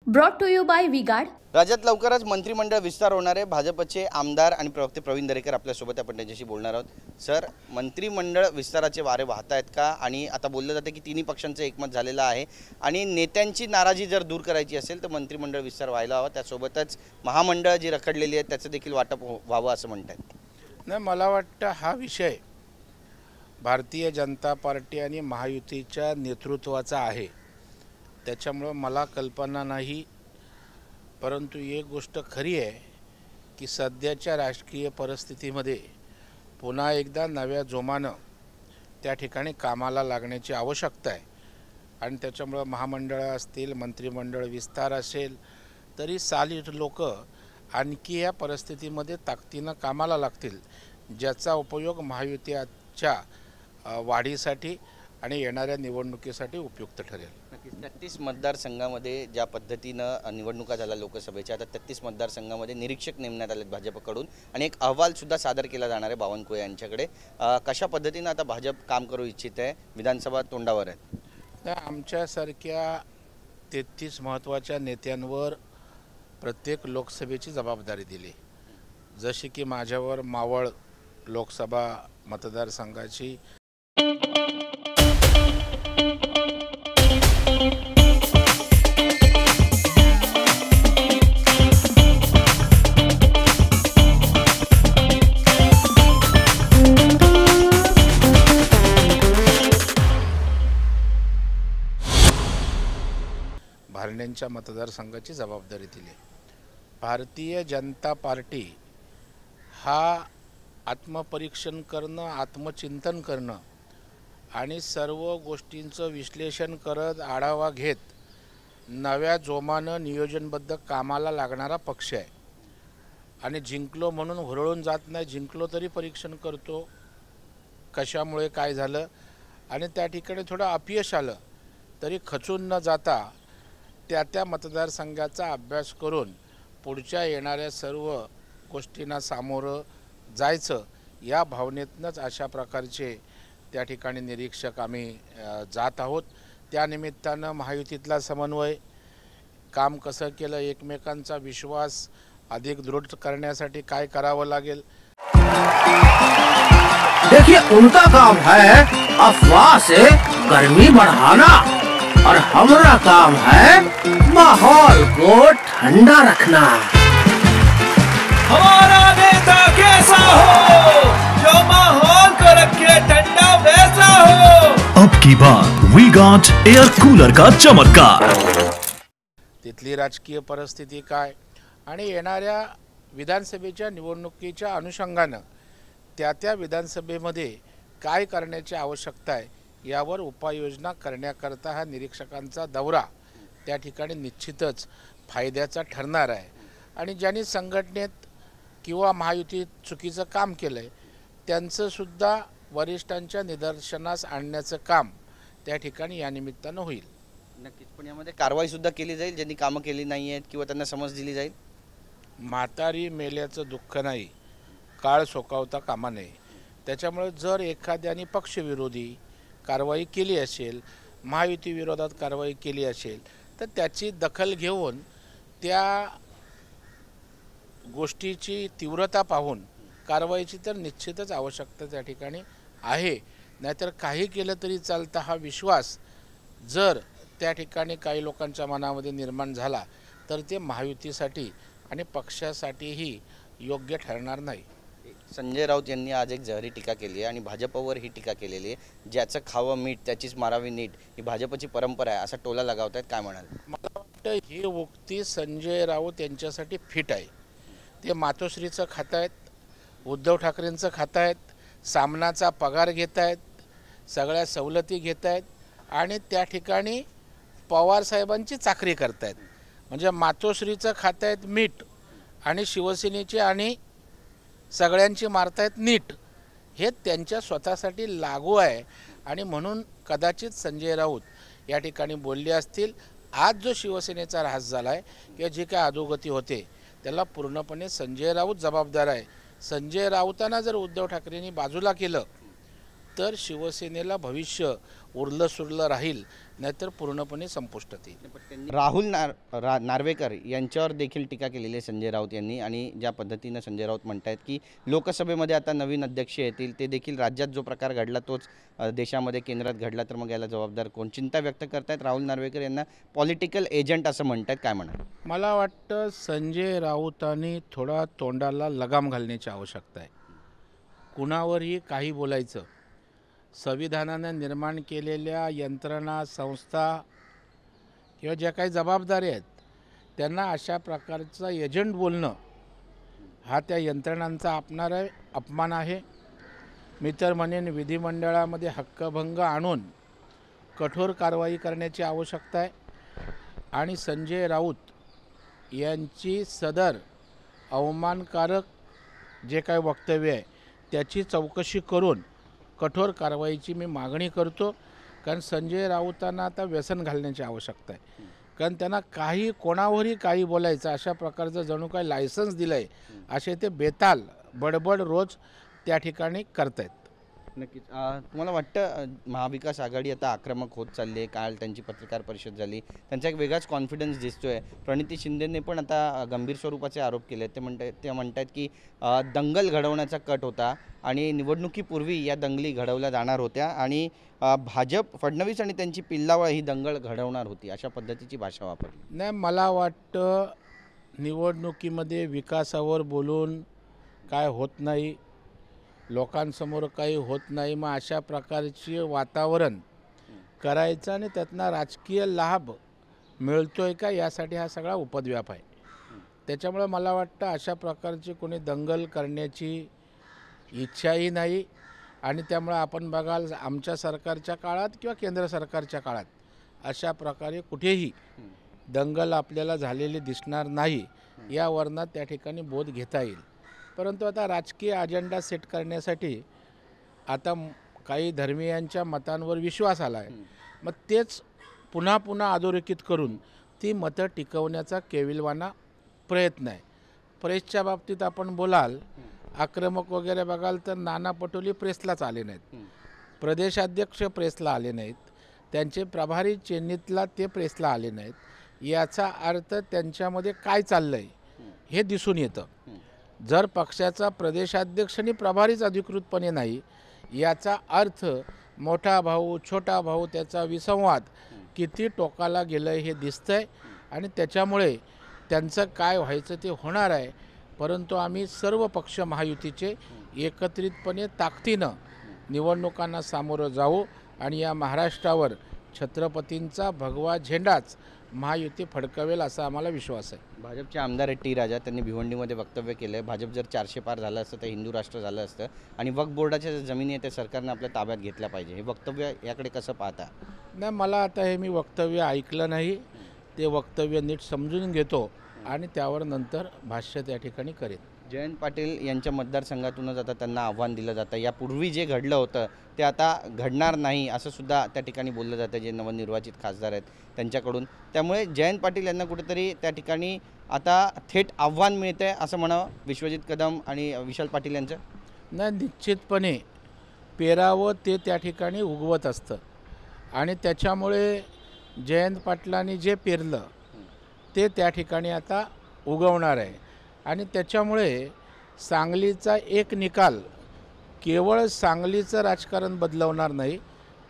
Brought to you by V-Guard. राज्यात लवकरच मंत्रिमंडळ विस्तार होणार आहे। भाजपचे आमदार आणि प्रवक्ते प्रवीण दरेकर आपल्या सोबत आपण त्यांच्याशी बोलणार आहोत। सर, मंत्रिमंडळ विस्ताराचे वारे वाहत आहेत का? आणि आता बोललं जाते की तिन्ही पक्षांचं एकमत झालेलं आहे आणि नेत्यांची नाराजी जर दूर करायची असेल तर मंत्रिमंडळ विस्तार व्हायला हवा, त्यासोबतच महामंडळ जी रखडलेली आहेत त्याचं देखील वाटप व्हावं असं म्हणतात। नाही, मला वाटतं हा विषय भारतीय जनता पार्टी आणि महायुतीच्या नेतृत्वाचा आहे, त्याच्यामुळे मला कल्पना नाही। परंतु एक गोष्ट खरी आहे की सध्याच्या राजकीय परिस्थितीमध्ये पुन्हा एकदा नव्या जोमानं त्या ठिकाणी कामाला लागण्याची आवश्यकता आहे आणि त्याच्यामुळे महामंडळ असतील, मंत्रिमंडळ विस्तार असेल तरी साली लोक आणखी या परिस्थितीमध्ये ताकदीनं कामाला लागतील, ज्याचा उपयोग महायुतीच्या वाढीसाठी आणि येणाऱ्या निवडणुकीसाठी उपयुक्त ठरेल। नक्कीच 33 मतदारसंघामध्ये ज्या पद्धतीनं निवडणुका झाल्या लोकसभेच्या, आता 33 मतदारसंघामध्ये निरीक्षक नेमण्यात आलेत भाजपकडून आणि एक अहवाल सुद्धा सादर केला जाणार आहे बावनकुळे यांच्याकडे। कशा पद्धतीनं आता भाजप काम करू इच्छित आहे? विधानसभा तोंडावर आहे। आमच्यासारख्या 33 महत्त्वाच्या नेत्यांवर प्रत्येक लोकसभेची जबाबदारी दिली, जशी की माझ्यावर मावळ लोकसभा मतदारसंघाची भारण्यांच्या मतदारसंघाची जबाबदारी दिली। भारतीय जनता पार्टी हा आत्मपरीक्षण करणं, आत्मचिंतन करणं आणि सर्व गोष्टींचं विश्लेषण करत आढावा घेत नव्या जोमानं नियोजनबद्ध कामाला लागणारा पक्ष आहे आणि जिंकलो म्हणून हुरळून जात नाही। जिंकलो तरी परीक्षण करतो कशामुळे काय झालं आणि त्या ठिकाणी थोडं अपयश आलं तरी खचून न जाता त्या मतदारसंघाचा अभ्यास करून पुढच्या येणाऱ्या सर्व गोष्टींना सामोरं जायचं, या भावनेतनंच अशा प्रकारचे त्या ठिकाणी निरीक्षक आम्ही जात आहोत। त्यानिमित्तानं महायुतीतला समन्वय काम कसं केलं, एकमेकांचा विश्वास अधिक दृढ करण्यासाठी काय करावं लागेल। देखिए, उनका काम है अफवाह से गर्मी बढ़ाना और हमारा काम है माहौल को ठंडा रखना। हमारा नेता कैसा हो जो माहौल को रखे ठंडा वैसा हो। अब की बार वी-गार्ड एयर कूलर का चमत्कार। तिथली राजकीय परिस्थिती काय आणि येणाऱ्या विधानसभेच्या निवडणुकीच्या अनुषंगानं त्या विधानसभेमध्ये काय करण्याची आवश्यकता आहे यावर उपाययोजना करण्याकरता हा निरीक्षकांचा दौरा त्या ठिकाणी निश्चितच फायद्याचा ठरणार आहे आणि ज्यांनी संघटनेत किंवा महायुतीत चुकीचं काम केलं आहे त्यांचं सुद्धा वरिष्ठांच्या निदर्शनास आणण्याचं काम त्या ठिकाणी या निमित्तानं होईल। नक्कीच, पण यामध्ये कारवाई सुद्धा केली जाईल ज्यांनी कामं केली नाही आहेत किंवा त्यांना समज दिली जाईल। म्हातारी मेल्याचं दुःख नाही, काळ सोकावता कामा नये। त्याच्यामुळे जर एखाद्याने पक्षविरोधी कारवाई केली असेल, महायुती विरोधात कारवाई केली असेल तर त्याची दखल घेऊन त्या गोष्टीची तीव्रता पाहून कारवाईची तर निश्चितच आवश्यकता त्या ठिकाणी आहे। नाहीतर काही केलं तरी चालतं हा विश्वास जर त्या ठिकाणी काही लोकांच्या मनामध्ये निर्माण झाला तर ते महायुतीसाठी आणि पक्षासाठीही योग्य ठरणार नाही। संजय राऊत यांनी आज एक जहरी टीका केली आहे आणि भाजपवर ही टीका केलेली आहे। ज्याचं खावं मीठ त्याचीच मारावी नीट, ही भाजपची परंपरा आहे असा टोला लगावतायत, काय म्हणाल? मला वाटतं ही उक्ती संजय राऊत यांच्यासाठी फिट आहे। ते मातोश्रीचं खात आहेत, उद्धव ठाकरेंचं खात आहेत, सामनाचा पगार घेत आहेत, सगळ्या सवलती घेत आहेत आणि त्या ठिकाणी पवार साहेबांची चाकरी करत आहेत। म्हणजे मातोश्रीचं खात आहेत मीठ आणि शिवसेनेची आणि सगळ्यांची मारतायत नीट, हे त्यांच्या स्वतःसाठी लागू आहे आणि म्हणून कदाचित संजय राऊत या ठिकाणी बोलले असतील। आज जो शिवसेनेचा ऱ्हास झाला आहे किंवा जी काय अधोगती होते त्याला पूर्णपणे संजय राऊत जबाबदार आहे। संजय राऊतांना जर उद्धव ठाकरेंनी बाजूला केलं तर शिवसेनेला भविष्य उरलं सुरलं राहील, नाहीतर पूर्णपणे संपुष्टात येईल. राहुल नार्वेकर यांच्यावर देखील टीका केलेली आहे संजय राऊत यांनी, आणि ज्या पद्धतीनं संजय राऊत म्हणतायत की लोकसभेमध्ये आता नवीन अध्यक्ष येतील, ते देखील राज्यात जो प्रकार घडला तोच देशामध्ये केंद्रात घडला, तर मग याला जबाबदार कोण? चिंता व्यक्त करतायत राहुल नार्वेकर यांना पॉलिटिकल एजंट असं म्हणतायत, काय म्हणा? मला वाटतं संजय राऊतांनी थोडा तोंडाला लगाम घालण्याची आवश्यकता आहे. कुणावरही काही बोलायचं, संविधानानं निर्माण केलेल्या यंत्रणा, संस्था किंवा ज्या काही जबाबदारी आहेत त्यांना अशा प्रकारचं एजंट बोलणं हा त्या यंत्रणांचा अपमान आहे. मी तर म्हणेन विधिमंडळामध्ये हक्कभंग आणून कठोर कारवाई करण्याची आवश्यकता आहे. आणि संजय राऊत यांची सदर अवमानकारक जे काही वक्तव्य आहे त्याची चौकशी करून कठोर कारवाईची मी मागणी करतो. कारण संजय राऊतांना आता व्यसन घालण्याची आवश्यकता आहे. कारण त्यांना काही कोणावरही काही बोलायचं अशा प्रकारचं जणू काही लायसन्स दिलं आहे, असे ते बेताल बडबड रोज त्या ठिकाणी करत आहेत. नक्कीच. तुम्हाला वाटतं महाविकास आघाडी आता आक्रमक होत चालली आहे? काल त्यांची पत्रकार परिषद झाली, त्यांचा एक वेगळाच कॉन्फिडन्स दिसतोय. प्रणिती शिंदेने पण आता गंभीर स्वरूपाचे आरोप केले. ते म्हणतात की दंगल घडवण्याचा कट होता आणि निवडणुकीपूर्वी या दंगली घडवल्या जाणार होत्या आणि भाजप, फडणवीस आणि त्यांची पिल्लावळ ही दंगल घडवणार होती, अशा पद्धतीची भाषा वापरली. नाही, मला वाटतं निवडणुकीमध्ये विकासावर बोलून काय होत नाही, लोकांसमोर काही होत नाही. मग अशा प्रकारचे वातावरण करायचं आणि त्यातनं राजकीय लाभ मिळतोय का, यासाठी हा सगळा उपद्व्याप आहे. त्याच्यामुळे मला वाटतं अशा प्रकारची कोणी दंगल करण्याची इच्छाही नाही. आणि त्यामुळे आपण बघाल आमच्या सरकारच्या काळात किंवा केंद्र सरकारच्या काळात अशा प्रकारे कुठेही दंगल आपल्याला झालेली दिसणार नाही. यावरनं त्या ठिकाणी बोध घेता येईल. परंतु आता राजकीय अजेंडा सेट करण्यासाठी आता काही धर्मीयांच्या मतांवर विश्वास आला आहे. मग तेच पुन्हा पुन्हा अधोरेखित करून ती मतं टिकवण्याचा केविलवाना प्रयत्न आहे. प्रेसच्या बाबतीत आपण बोलाल, आक्रमक वगैरे बघाल तर नाना पटोले प्रेसलाच आले नाहीत, प्रदेशाध्यक्ष प्रेसला आले नाहीत, त्यांचे प्रभारी चेन्नईतला ते प्रेसला आले नाहीत. याचा अर्थ त्यांच्यामध्ये काय चाललं आहे हे दिसून येतं. जर पक्षाचा प्रदेशाध्यक्ष आणि प्रभारीच अधिकृतपणे नाही, याचा अर्थ मोठा भाऊ छोटा भाऊ त्याचा विसंवाद किती टोकाला गेलं हे दिसतंय. आणि त्याच्यामुळे त्यांचं काय व्हायचं ते होणार आहे. परंतु आम्ही सर्व पक्ष महायुतीचे एकत्रितपणे ताकदीनं निवडणुकांना सामोरं जाऊ आणि या महाराष्ट्रावर छत्रपतींचा भगवा झेंडाच महायुती फडकवेल असा आम्हाला विश्वास आहे. भाजपचे आमदार टी राजा त्यांनी भिवंडीमध्ये वक्तव्य केलं आहे, भाजप जर 400 पार झालं असतं तर हिंदू राष्ट्र झालं असतं आणि वक्फ बोर्डाच्या ज्या जमिनी आहे त्या सरकारनं आपल्या ताब्यात घेतल्या पाहिजे. हे वक्तव्य याकडे कसं पाहता? नाही, मला आता हे मी वक्तव्य ऐकलं नाही. ते वक्तव्य नीट समजून घेतो आणि त्यावर नंतर भाष्य त्या ठिकाणी करेन. जयंत पाटील यांच्या मतदारसंघातूनच आता त्यांना आव्हान दिलं जातं. यापूर्वी जे घडलं होतं ते आता घडणार नाही असं सुद्धा त्या ठिकाणी बोललं जातं, जे नवनिर्वाचित खासदार आहेत त्यांच्याकडून. त्यामुळे जयंत पाटील यांना कुठेतरी त्या ठिकाणी आता थेट आव्हान मिळतं आहे असं म्हणावं विश्वजित कदम आणि विशाल पाटील यांचं. नाही, निश्चितपणे पेरावं ते त्या ठिकाणी उगवत असतं आणि त्याच्यामुळे जयंत पाटलांनी जे पेरलं ते त्या ठिकाणी आता उगवणार आहे. आणि त्याच्यामुळे सांगलीचा एक निकाल केवळ सांगलीचं राजकारण बदलवणार नाही,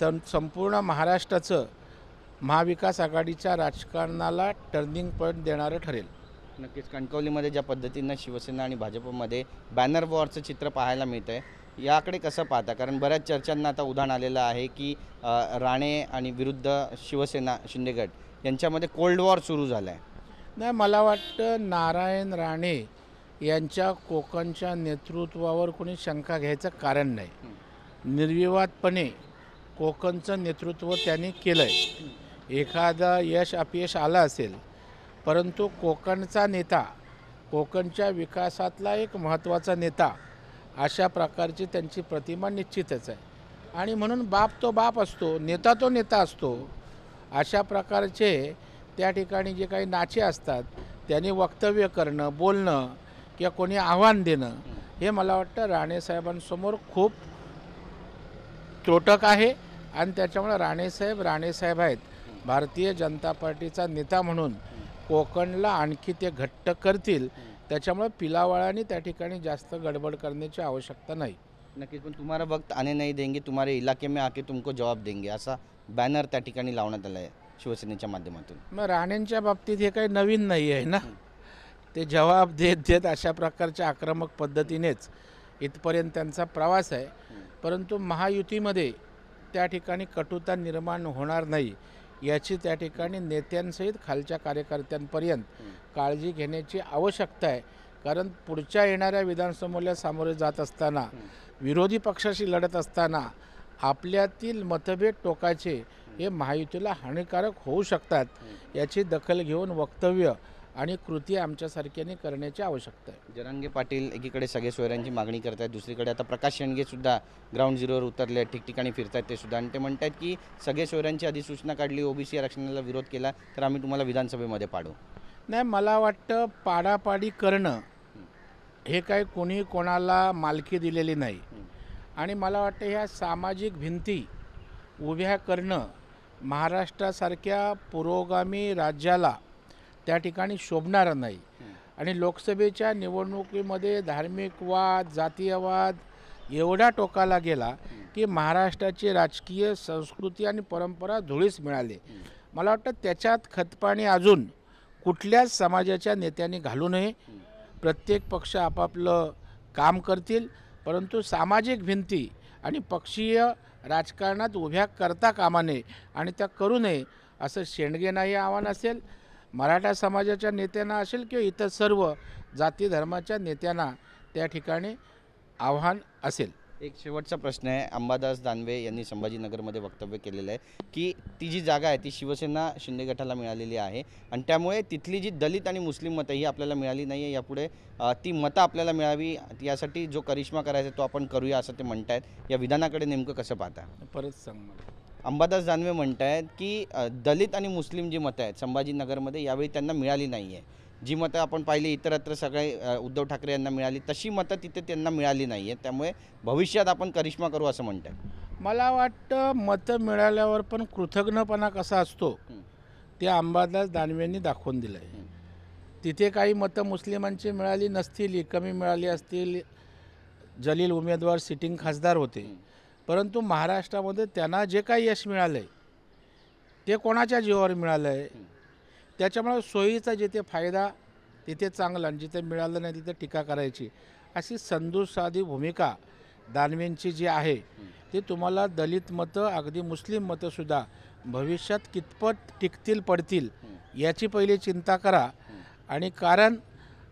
तर संपूर्ण महाराष्ट्राचं महाविकास आघाडीच्या राजकारणाला टर्निंग पॉईंट देणारं ठरेल. नक्कीच. कणकवलीमध्ये ज्या पद्धतीनं शिवसेना आणि भाजपमध्ये बॅनर वॉरचं चित्र पाहायला मिळतं आहे, याकडे कसं पाहता? कारण बऱ्याच चर्चांना आता उधाण आलेलं आहे की राणे आणि विरुद्ध शिवसेना शिंदेगड यांच्यामध्ये कोल्ड वॉर सुरू झालं आहे. नाही, मला वाटतं नारायण राणे यांच्या कोकणच्या नेतृत्वावर कोणी शंका घ्यायचं कारण नाही. निर्विवादपणे कोकणचं नेतृत्व त्यांनी केलं आहे. एखादा यश अपयश आलं असेल, परंतु कोकणचा नेता, कोकणच्या विकासातला एक महत्त्वाचा नेता, अशा प्रकारची त्यांची प्रतिमा निश्चितच आहे. आणि म्हणून बाप तो बाप असतो, नेता तो नेता असतो. अशा प्रकारचे त्या ठिकाणी जे काही नाचे असतात त्यांनी वक्तव्य करणं, बोलणं किंवा कोणी आव्हान देणं, हे मला वाटतं राणेसाहेबांसमोर खूप त्रोटक आहे आणि त्याच्यामुळे राणेसाहेब आहेत. भारतीय जनता पार्टीचा नेता म्हणून कोकणला आणखी ते घट्ट करतील. त्याच्यामुळे पिलावाळाने त्या ठिकाणी जास्त गडबड करण्याची आवश्यकता नाही. नक्कीच, पण तुम्हाला वक्त आने नहीं देंगे, तुम्हारे इलाके में आके तुमको जवाब देंगे असा बॅनर त्या ठिकाणी लावण्यात आला आहे शिवसेनेच्या माध्यमातून. मग राणेंच्या बाबतीत हे काही नवीन नाही आहे ना. ते जवाब देत अशा प्रकारच्या आक्रमक पद्धतीनेच इथपर्यंत त्यांचा प्रवास आहे. परंतु महायुतीमध्ये त्या ठिकाणी कटुता निर्माण होणार नाही याची त्या ठिकाणी नेत्यांसहित खालच्या कार्यकर्त्यांपर्यंत काळजी घेण्याची आवश्यकता आहे. कारण पुढच्या येणाऱ्या विधानसभेला सामोरे जात असताना, विरोधी पक्षाशी लढत असताना आपल्यातील मतभेद टोकाचे हे महायुतीला हानिकारक होऊ शकतात. याची दखल घेऊन वक्तव्य आणि कृती आमच्यासारख्याने करण्याची आवश्यकता आहे. जरांगे पाटील एकीकडे सगळे सोयऱ्यांची मागणी करत आहेत, दुसरीकडे आता प्रकाश शेंडगे सुद्धा ग्राउंड झिरोवर उतरले, ठिकठिकाणी फिरत आहेत ते सुद्धा, आणि ते म्हणत आहेत की सगळे सोयऱ्यांची अधिसूचना काढली, ओबीसी आरक्षणाला विरोध केला तर आम्ही तुम्हाला विधानसभेमध्ये पाडू. नाही, मला वाटतं पाडापाडी करणं हे काय कोणी कोणाला मालकी दिलेली नाही. आणि मला वाटतं ह्या सामाजिक भिंती उभ्या करणं महाराष्ट्रासारख्या पुरोगामी राज्याला त्या ठिकाणी शोभणारं नाही. आणि लोकसभेच्या निवडणुकीमध्ये धार्मिक वाद, जातीयवाद एवढा टोकाला गेला की महाराष्ट्राची राजकीय संस्कृती आणि परंपरा धुळीस मिळाली. मला वाटतं त्याच्यात खतपाणी अजून कुठल्याच समाजाच्या नेत्यांनी घालू नये. प्रत्येक पक्ष आपापलं काम करतील, परंतु सामाजिक भिंती आणि पक्षीय राजकारणात उभ्या करता कामा नये आणि त्या करू नये असं शेंडगेंनाही आव्हान असेल, मराठा समाजाच्या नेत्यांना असेल किंवा इतर सर्व जाती धर्माच्या नेत्यांना त्या ठिकाणी आव्हान असेल. एक शेवटचा प्रश्न आहे. अंबादास दानवे यांनी संभाजीनगरमध्ये वक्तव्य केलेलं आहे की ती जी जागा आहे ती शिवसेना शिंदे गटाला मिळालेली आहे आणि त्यामुळे तिथली जी दलित आणि मुस्लिम मतं ही आपल्याला मिळाली नाही आहे. यापुढे ती मतं आपल्याला मिळावी यासाठी जो करिश्मा करायचा तो आपण करूया असं ते म्हणत आहेत. या विधानाकडे नेमकं कसं पाहता? परत सांग मला. अंबादास दानवे म्हणत आहेत की दलित आणि मुस्लिम जी मतं आहेत संभाजीनगरमध्ये यावेळी त्यांना मिळाली नाही आहे. जी मतं आपण पाहिली इतरत्र सगळे उद्धव ठाकरे यांना मिळाली, तशी मतं तिथे त्यांना मिळाली नाही आहेत. त्यामुळे भविष्यात आपण करिश्मा करू असं म्हणतात. मला वाटतं मतं मिळाल्यावर पण कृतज्ञपणा कसा असतो ते अंबादास दानवेंनी दाखवून दिलं आहे. तिथे काही मतं मुस्लिमांची मिळाली नसतील, कमी मिळाली असतील. जलील उमेदवार सिटिंग खासदार होते, परंतु महाराष्ट्रामध्ये त्यांना जे काही यश मिळालं आहे ते कोणाच्या जीवावर मिळालं आहे. त्याच्यामुळे सोयीचा जिथे फायदा तिथे चांगला आणि जिथे मिळालं नाही तिथे टीका करायची अशी संदूसाधी भूमिका दानवेंची जी आहे ती तुम्हाला दलित मतं अगदी मुस्लिम मतंसुद्धा भविष्यात कितपत टिकतील पडतील याची पहिली चिंता करा. आणि कारण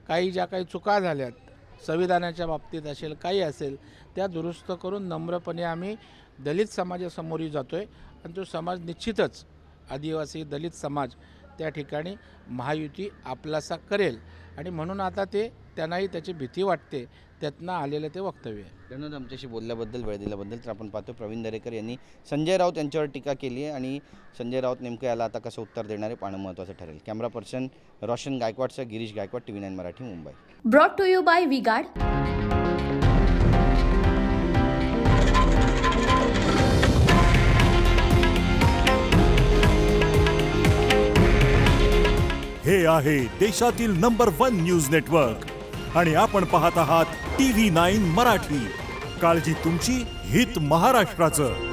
काही ज्या काही चुका झाल्यात संविधानाच्या बाबतीत असेल काही असेल त्या दुरुस्त करून नम्रपणे आम्ही दलित समाजासमोरही जातो आहे. आणि तो समाज निश्चितच आदिवासी दलित समाज त्या ठिकाणी महायुती आपलासा करेल आणि म्हणून आता ते त्यांनाही त्याची भीती वाटते, त्यातनं आलेलं ते वक्तव्य आहे. धन्यवाद आमच्याशी बोलल्याबद्दल, वेळ दिल्याबद्दल. तर आपण पाहतो प्रवीण दरेकर यांनी संजय राऊत यांच्यावर टीका केली आहे आणि संजय राऊत नेमकं याला आता कसं उत्तर देणार आहे पाहणं महत्त्वाचं ठरेल. कॅमेरा पर्सन रोशन गायकवाडसह Girish Gaikwad, TV9 Marathi, Mumbai. Brought to you by Vguard. हे आहे देशातील नंबर 1 न्यूज नेटवर्क आणि आपण पाहत आहात TV9 मराठी. काळजी तुमची, हित महाराष्ट्राचं.